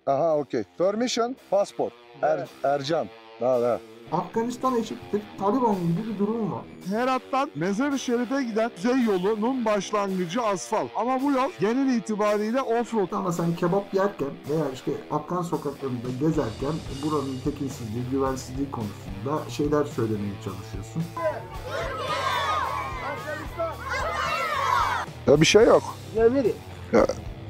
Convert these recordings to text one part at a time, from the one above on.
Aha, okey. Permission, passport. Ercan. Daha. Afganistan eşittir Taliban gibi bir durum var. Herat'tan Mezar-ı Şerif'e giden kuzey yolunun başlangıcı asfalt. Ama bu yol genel itibariyle off-road. Ama sen kebap yerken veya işte Afgan sokaklarında gezerken buranın tekinsizliği, güvensizliği konusunda şeyler söylemeye çalışıyorsun. Ya bir şey yok. Ya,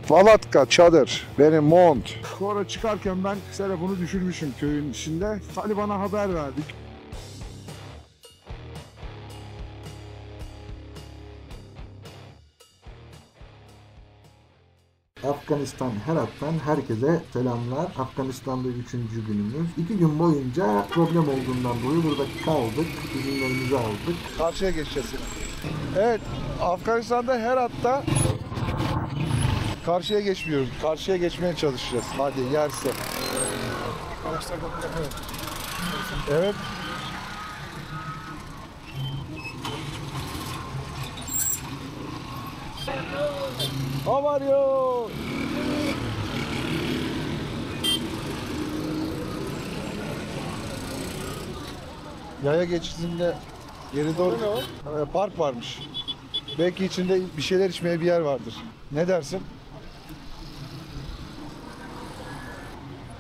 Valatka, çadır, benim mont. Sonra çıkarken ben telefonu düşürmüşüm köyün içinde. Taliban'a haber verdik. Afganistan Herat'tan herkese selamlar. Afganistan'da 3. günümüz. 2 gün boyunca problem olduğundan dolayı burada kaldık. İzinlerimizi aldık. Karşıya geçeceğiz. Evet, Afganistan'da Herat'ta karşıya geçmiyoruz. Karşıya geçmeye çalışacağız. Hadi yerse. Evet. How are you? Yaya geçişinde geri doğru park varmış. Belki içinde bir şeyler içmeye bir yer vardır. Ne dersin?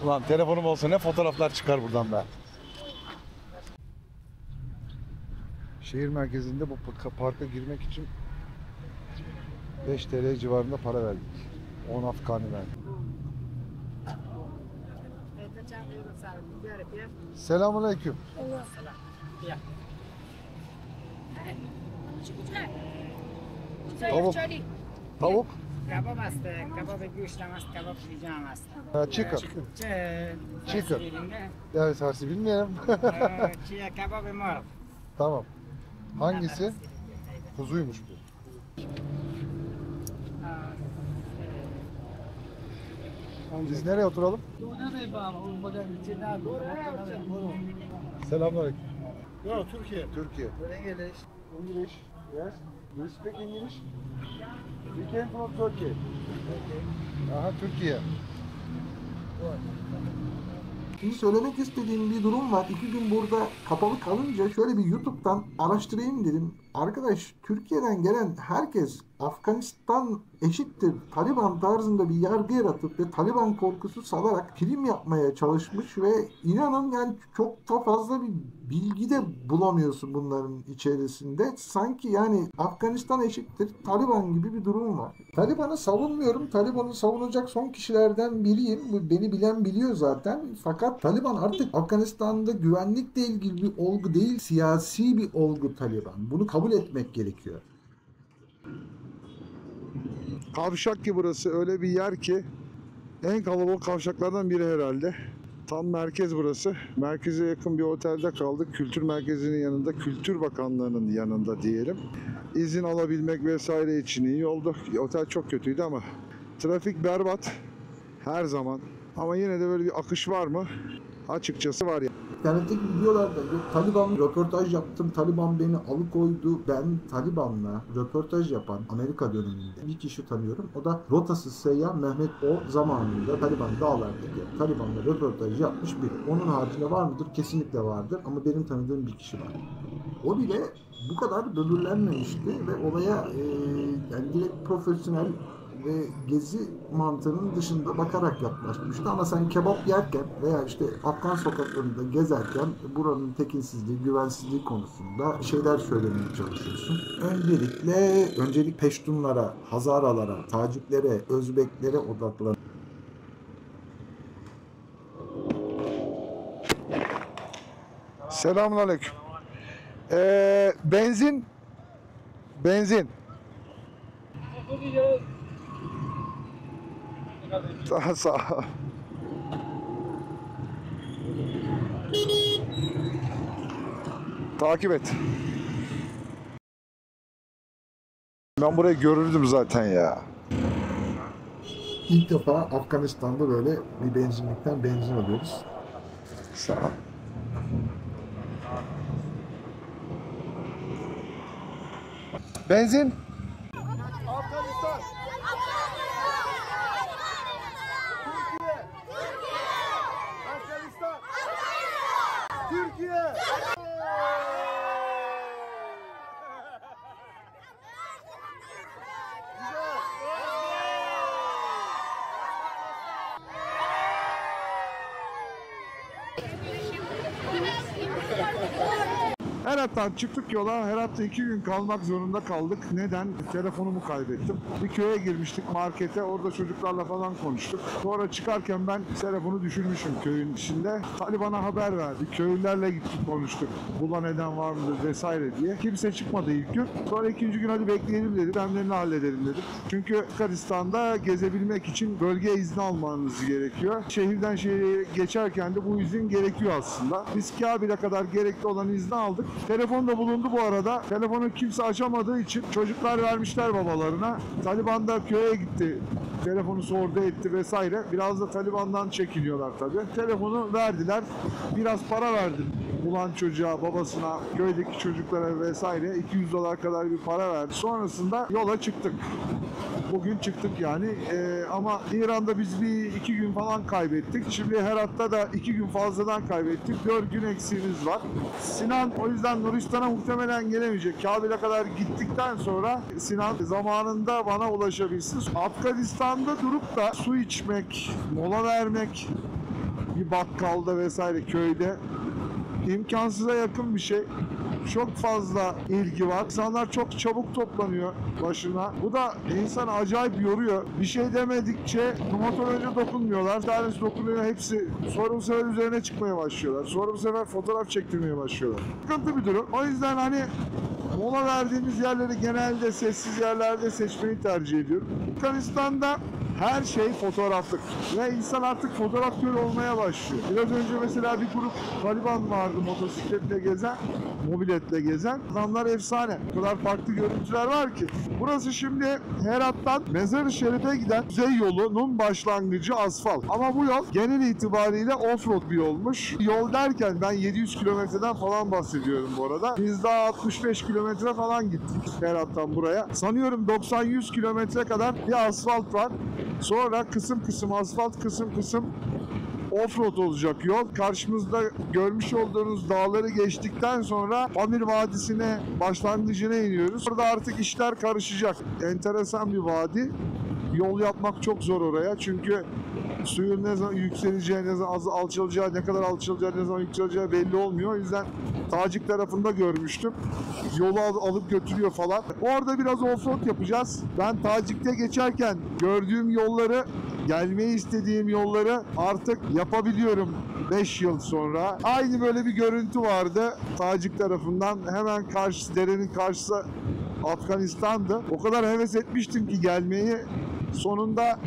Ulan telefonum olsa ne fotoğraflar çıkar buradan be. Şehir merkezinde bu parka girmek için 5 TL civarında para verdik. 10 Afgani verdik. Selamünaleyküm. Tavuk. Tavuk. Kebap است، کباب گوشتم است، کباب پیجام است. Chicken. چه Chicken. سیرینده؟ Evet, Farsi bilmiyorum. چیه کباب مرغ. Tamam. Hangisi? Kuzuymuş bu. Biz nereye oturalım? Selamünaleyküm. Yo, Türkiye. Türkiye. English. English. Yes. You speak English? We came from Turkey. Aha, Türkiye. Şimdi söylemek istediğim bir durum var. 2 gün burada kapalı kalınca şöyle bir YouTube'dan araştırayım dedim. Arkadaş, Türkiye'den gelen herkes Afganistan eşittir Taliban tarzında bir yargı yaratıp ve Taliban korkusu salarak film yapmaya çalışmış ve inanın yani çok da fazla bir bilgi de bulamıyorsun bunların içerisinde. Sanki yani Afganistan eşittir Taliban gibi bir durum var. Taliban'ı savunmuyorum. Taliban'ı savunacak son kişilerden biriyim. Bu beni bilen biliyor zaten. Fakat Taliban artık Afganistan'da güvenlikle ilgili bir olgu değil, siyasi bir olgu Taliban. Bunu kabul etmek gerekiyor. Kavşak ki burası, öyle bir yer ki en kalabalık kavşaklardan biri herhalde. Tam merkez burası. Merkeze yakın bir otelde kaldık. Kültür merkezinin yanında, Kültür Bakanlığı'nın yanında diyelim. İzin alabilmek vesaire için iyi oldu. Otel çok kötüydü ama trafik berbat her zaman. Ama yine de böyle bir akış var mı? Açıkçası var ya. İnternetteki videolarda yok, Taliban röportaj yaptım, Taliban beni alıkoydu. Ben Taliban'la röportaj yapan Amerika döneminde bir kişi tanıyorum. O da rotasız seyyah Mehmet O zamanında Taliban dağlardaki Taliban'la röportaj yapmış biri. Onun haricinde var mıdır? Kesinlikle vardır ama benim tanıdığım bir kişi var. O bile bu kadar böbürlenmemişti ve olaya yani direkt profesyonel ve gezi mantığının dışında bakarak yaklaşmıştı. Ama sen kebap yerken veya işte Afgan sokaklarında gezerken buranın tekinsizliği, güvensizliği konusunda şeyler söylemeye çalışıyorsun. Öncelik Peştunlara, Hazaralara, Taciklere, Özbeklere odaklan. Selamünaleyküm. Benzin. Daha sağ ol. Takip et. Ben burayı görürdüm zaten ya. İlk defa Afganistan'da böyle bir benzinlikten benzin alıyoruz. Sağ ol. Benzin. Afganistan. Türkiye. Herat'tan çıktık yola. Herat'ta 2 gün kalmak zorunda kaldık. Neden? Telefonumu kaybettim. Bir köye girmiştik markete. Orada çocuklarla falan konuştuk. Sonra çıkarken ben telefonu düşürmüşüm köyün içinde. Taliban'a haber verdik. Köylülerle gittik konuştuk. Bula neden var mıdır vesaire diye. Kimse çıkmadı ilk gün. Sonra ikinci gün hadi bekleyelim dedik. Demlerini halledelim dedik. Çünkü Afganistan'da gezebilmek için bölge izni almanız gerekiyor. Şehirden şehire geçerken de bu izin gerekiyor aslında. Biz Kabil'e kadar gerekli olan izni aldık. Telefon da bulundu bu arada. Telefonu kimse açamadığı için çocuklar vermişler babalarına. Taliban da köye gitti. Telefonu sordu etti vesaire. Biraz da Taliban'dan çekiniyorlar tabii. Telefonu verdiler. Biraz para verdim. Bulan çocuğa, babasına, köydeki çocuklara vesaire $200 kadar bir para verdi. Sonrasında yola çıktık. Bugün çıktık yani. Ama İran'da biz bir 2 gün falan kaybettik. Şimdi Herat'ta da 2 gün fazladan kaybettik. 4 gün eksiğimiz var. Sinan o yüzden Nuristan'a muhtemelen gelemeyecek. Kabil'e kadar gittikten sonra Sinan zamanında bana ulaşabilsin. Afganistan'da durup da su içmek, mola vermek, bir bakkalda vesaire köyde imkansıza yakın bir şey. Çok fazla ilgi var. İnsanlar çok çabuk toplanıyor başına. Bu da insanı acayip yoruyor. Bir şey demedikçe motor önce dokunmuyorlar. Bir tanesi dokunuyor, hepsi sonra bu sefer üzerine çıkmaya başlıyorlar. Sonra bu sefer fotoğraf çektirmeye başlıyorlar. Sıkıntı bir durum. O yüzden hani mola verdiğimiz yerleri genelde sessiz yerlerde seçmeyi tercih ediyorum. Afganistan'da her şey fotoğraflık ve insan artık fotoğrafçı olmaya başlıyor. Biraz önce mesela bir grup Taliban vardı motosikletle gezen, mobiletle gezen. Adamlar efsane. O kadar farklı görüntüler var ki. Burası şimdi Herat'tan Mezar-ı Şerif'e giden kuzey yolunun başlangıcı asfalt. Ama bu yol genel itibariyle off-road bir yolmuş. Yol derken ben 700 kilometreden falan bahsediyorum bu arada. Biz daha 65 kilometre falan gittik Herat'tan buraya. Sanıyorum 90-100 kilometre kadar bir asfalt var. Sonra kısım kısım asfalt, kısım kısım offroad olacak yol. Karşımızda görmüş olduğunuz dağları geçtikten sonra Pamir Vadisi'ne, başlangıcına iniyoruz. Burada artık işler karışacak. Enteresan bir vadi. Yol yapmak çok zor oraya çünkü suyun ne zaman yükseleceği, ne zaman alçalacağı, ne kadar alçalacağı, ne zaman yükseleceği belli olmuyor. O yüzden Tacik tarafında görmüştüm. Yolu alıp götürüyor falan. Orada biraz offroad yapacağız. Ben Tacik'te geçerken gördüğüm yolları, gelmeyi istediğim yolları artık yapabiliyorum 5 yıl sonra. Aynı böyle bir görüntü vardı Tacik tarafından. Hemen karşı, derenin karşısı Afganistan'dı. O kadar heves etmiştim ki gelmeyi. Sonunda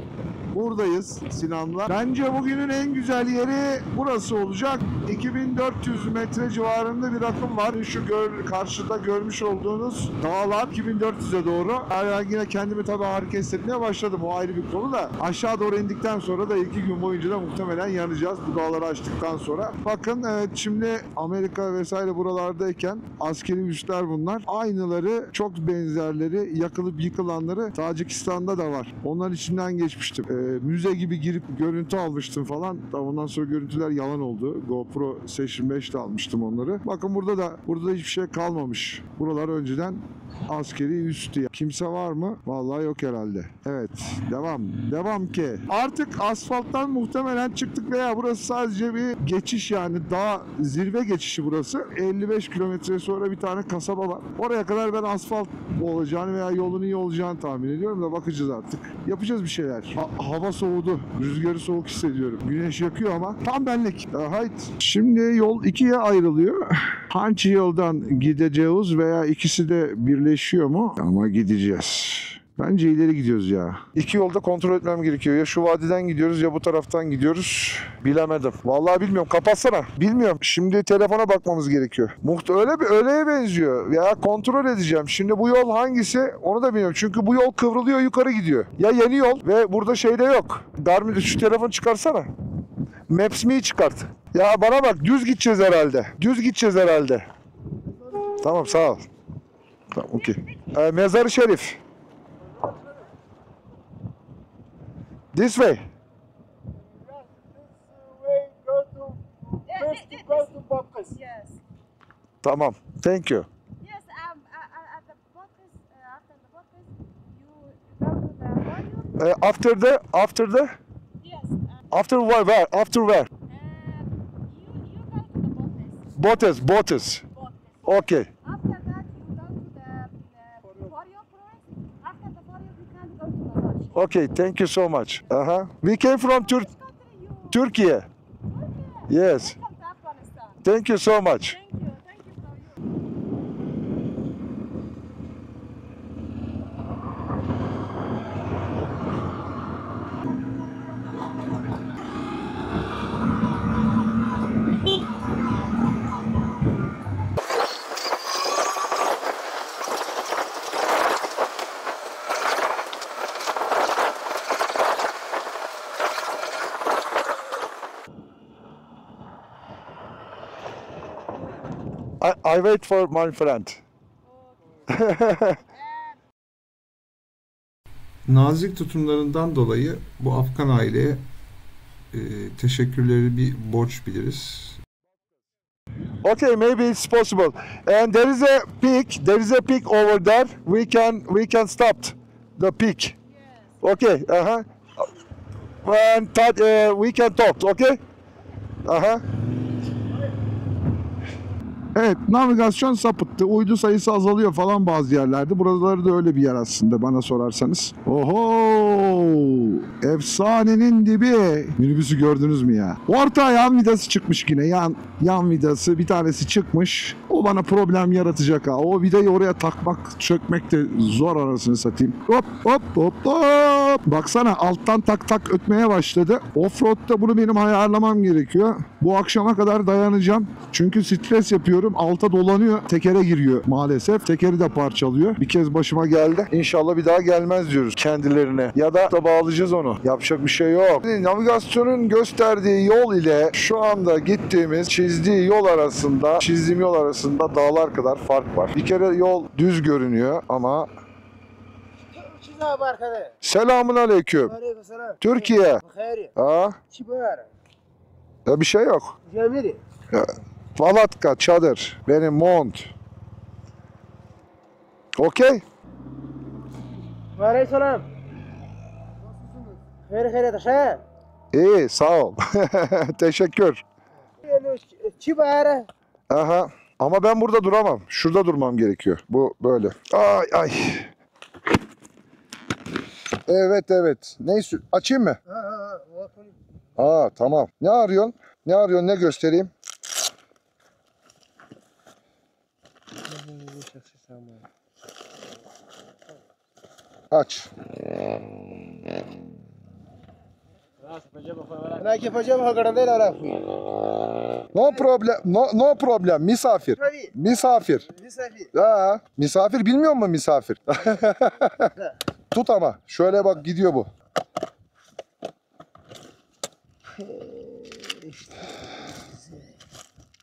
buradayız Sinan'la. Bence bugünün en güzel yeri burası olacak. 2400 metre civarında bir rakım var. Şu karşıda görmüş olduğunuz dağlar 2400'e doğru. Ben yine kendimi tabii harika hissetmeye başladım. O ayrı bir konu da. Aşağı doğru indikten sonra da 2 gün boyunca da muhtemelen yanacağız. Bu dağları açtıktan sonra. Bakın evet, şimdi Amerika vesaire buralardayken askeri üsler bunlar. Aynıları, çok benzerleri, yakılıp yıkılanları Tacikistan'da da var. Onların içinden geçmiştim. Müze gibi girip görüntü almıştım falan. Ondan sonra görüntüler yalan oldu. GoPro Session 5'te almıştım onları. Bakın burada da hiçbir şey kalmamış. Buralar önceden askeri üstü. Kimse var mı? Vallahi yok herhalde. Evet. Devam. Devam ki. Artık asfalttan muhtemelen çıktık veya burası sadece bir geçiş yani. Dağ zirve geçişi burası. 55 kilometre sonra bir tane kasaba var. Oraya kadar ben asfalt olacağını veya yolun iyi olacağını tahmin ediyorum da bakacağız artık. Yapacağız bir şeyler. Hava soğudu. Rüzgarı soğuk hissediyorum. Güneş yakıyor ama tam benlik. Haydi. Şimdi yol ikiye ayrılıyor. Hangi yoldan gideceğiz veya ikisi de birleşiyor mu? Ama gideceğiz. Bence ileri gidiyoruz ya. İki yolda kontrol etmem gerekiyor. Ya şu vadiden gidiyoruz ya bu taraftan gidiyoruz. Bilemedim. Vallahi bilmiyorum. Kapatsana. Bilmiyorum. Şimdi telefona bakmamız gerekiyor. Öyleye benziyor. Ya kontrol edeceğim. Şimdi bu yol hangisi? Onu da bilmiyorum. Çünkü bu yol kıvrılıyor, yukarı gidiyor. Ya yeni yol ve burada şey de yok. Garmin, şu telefonu çıkarsana. Maps me'yi çıkart. Ya bana bak, düz gideceğiz herhalde. Düz gideceğiz herhalde. Tamam, sağ ol. Tamam, okey. Mezar-ı Şerif. This way. Yes, this way go to Bokis. Yes. Tamam. Thank you. Yes, at the Bokis, after the Bokis, you go to the volume. After the Yes. after where? After where? You Botes. Botes. Okay. After that, you go to the Forio province. After the Forio, you can go to Mazar. Okay, thank you so much. We came from Which country you? Turkey. Turkey. Yes. Welcome to Afghanistan. Thank you so much. Thank you. Thank you for you. I wait for my friend. Nazik tutumlarından dolayı bu Afgan aileye teşekkürleri bir borç biliriz. Okay, maybe it's possible. And there is a peak. There is a peak over there. We can stop the peak. Yes. Okay. And we can talk. Okay. Evet, navigasyon sapıttı. Uydu sayısı azalıyor falan bazı yerlerde. Buraları da öyle bir yer aslında bana sorarsanız. Oho! Efsanenin dibi. Minibüsü gördünüz mü ya? Orta yan vidası çıkmış yine. Yan vidası bir tanesi çıkmış. O bana problem yaratacak ha. O vidayı oraya takmak, çökmek de zor arasını satayım. Hop hop hop hop. Baksana alttan tak tak ötmeye başladı. Offroad'da bunu benim ayarlamam gerekiyor. Bu akşama kadar dayanacağım. Çünkü stres yapıyorum. Alta dolanıyor. Tekere giriyor maalesef. Tekeri de parçalıyor. Bir kez başıma geldi. İnşallah bir daha gelmez diyoruz kendilerine. Ya da bağlayacağız onu. Yapacak bir şey yok. Navigasyonun gösterdiği yol ile şu anda gittiğimiz çizdiğim yol arasında dağlar kadar fark var. Bir kere yol düz görünüyor ama selamun aleyküm. Türkiye. Ha? Ya bir şey yok. Valatka, çadır. Benim mont. Okey. Aleykümselam. Hayır taşa. İyi, sağ ol. Teşekkür. Çibara. Aha. Ama ben burada duramam. Şurada durmam gerekiyor. Bu böyle. Ay ay. Evet. Neyse, açayım mı? Tamam. Ne arıyorsun? Ne göstereyim? Aç. Ana yapacağım hakarında ile ara. No problem. Misafir. Tabii. Misafir. Misafir. Misafir bilmiyor musun misafir? Tut ama. Şöyle bak gidiyor bu.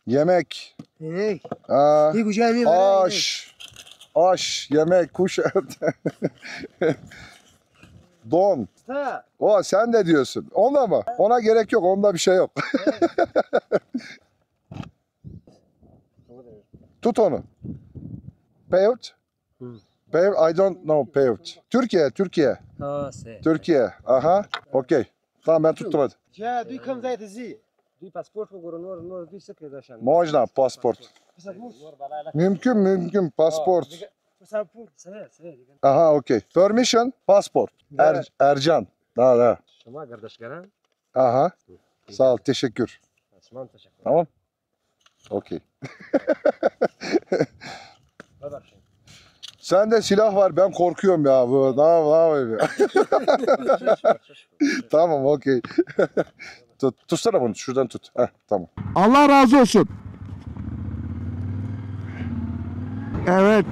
Yemek. Hey. Aa, İyi güzel var. aş, yemek, kuş eti. Don. Ha. O sen de diyorsun. Onda mı? Ona gerek yok. Onda bir şey yok. Tut onu. Paved? Paved? I don't know paved. Türkiye. Ha, se. Türkiye. Aha. Okey. Tamam ben tuttum hadi. Ya duy kam zayt zi. Duy pasport mu goru nor duy sıkı daşan. Можно pasport. Mümkün pasport. Pasaport. Se. Aha okey. Permission passport. Ercan. Da. Şama kardeş garan. Aha. Sağ ol. Teşekkür. Osman teşekkür. Tamam. Okey. Sende silah var. Ben korkuyorum ya. Bu daha böyle. Tamam okey. Tutsana bunu. Şuradan tut. Tamam. Allah razı olsun. Evet,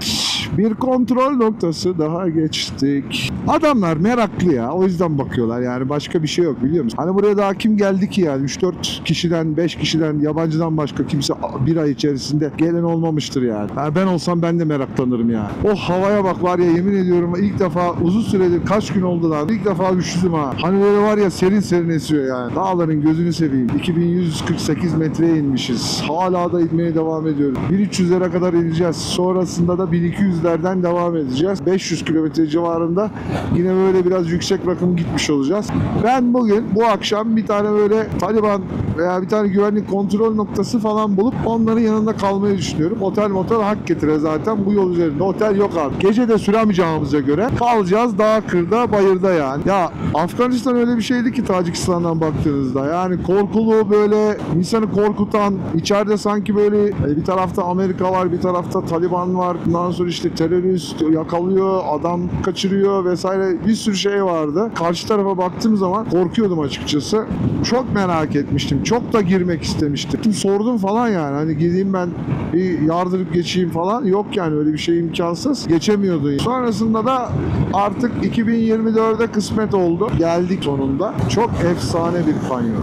bir kontrol noktası daha geçtik. Adamlar meraklı ya, o yüzden bakıyorlar yani başka bir şey yok biliyor musun? Hani buraya daha kim geldi ki yani 3-4 kişiden, 5 kişiden, yabancıdan başka kimse bir ay içerisinde gelen olmamıştır yani. Ben olsam ben de meraklanırım ya. O havaya bak var ya yemin ediyorum ilk defa uzun süredir kaç gün oldu lan ilk defa üşüdüm ha. Hani böyle var ya serin esiyor yani. Dağların gözünü seveyim. 2148 metreye inmişiz. Hala da inmeye devam ediyoruz. 1300'lere kadar ineceğiz. Sonrasında da 1200 600'lerden devam edeceğiz. 500 kilometre civarında yine böyle biraz yüksek rakım gitmiş olacağız. Ben bugün bu akşam bir tane böyle Taliban veya bir tane güvenlik kontrol noktası falan bulup onların yanında kalmayı düşünüyorum. Otel motel hak getire zaten bu yol üzerinde. Otel yok abi. Gece de süremeyeceğimize göre kalacağız dağ kırda bayırda yani. Ya Afganistan öyle bir şeydi ki Tacikistan'dan baktığınızda. Yani korkulu böyle insanı korkutan, içeride sanki böyle bir tarafta Amerika var, bir tarafta Taliban var. Bundan sonra işte terörist yakalıyor, adam kaçırıyor vesaire bir sürü şey vardı. Karşı tarafa baktığım zaman korkuyordum açıkçası. Çok merak etmiştim. Çok da girmek istemiştim. Sordum falan yani. Hani gideyim ben bir yardırıp geçeyim falan. Yok yani öyle bir şey imkansız. Geçemiyordun. Sonrasında da artık 2024'de kısmet oldu. Geldik sonunda. Çok efsane bir kanyon.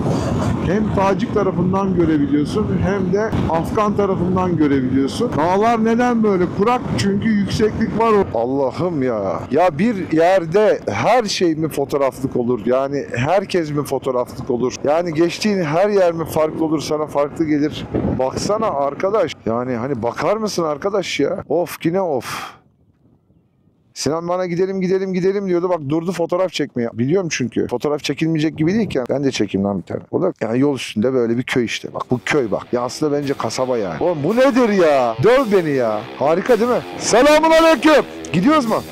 Hem Tacik tarafından görebiliyorsun hem de Afgan tarafından görebiliyorsun. Dağlar neden böyle? Kurak çünkü yükseklik var. Allah'ım ya. Ya bir yerde her şey mi fotoğraflık olur? Yani herkes mi fotoğraflık olur? Yani geçtiğin her yer mi farklı olur, sana farklı gelir? Baksana arkadaş. Yani hani bakar mısın arkadaş ya? Of yine of. Sinan bana gidelim diyordu. Bak durdu fotoğraf çekmeye. Biliyorum çünkü. Fotoğraf çekilmeyecek gibi değilken ben de çekeyim lan bir tane. O da yani yol üstünde böyle bir köy işte. Bak bu köy bak. Ya aslında bence kasaba yani. Oğlum bu nedir ya? Döv beni ya. Harika değil mi? Selamun aleyküm. Gidiyoruz mu?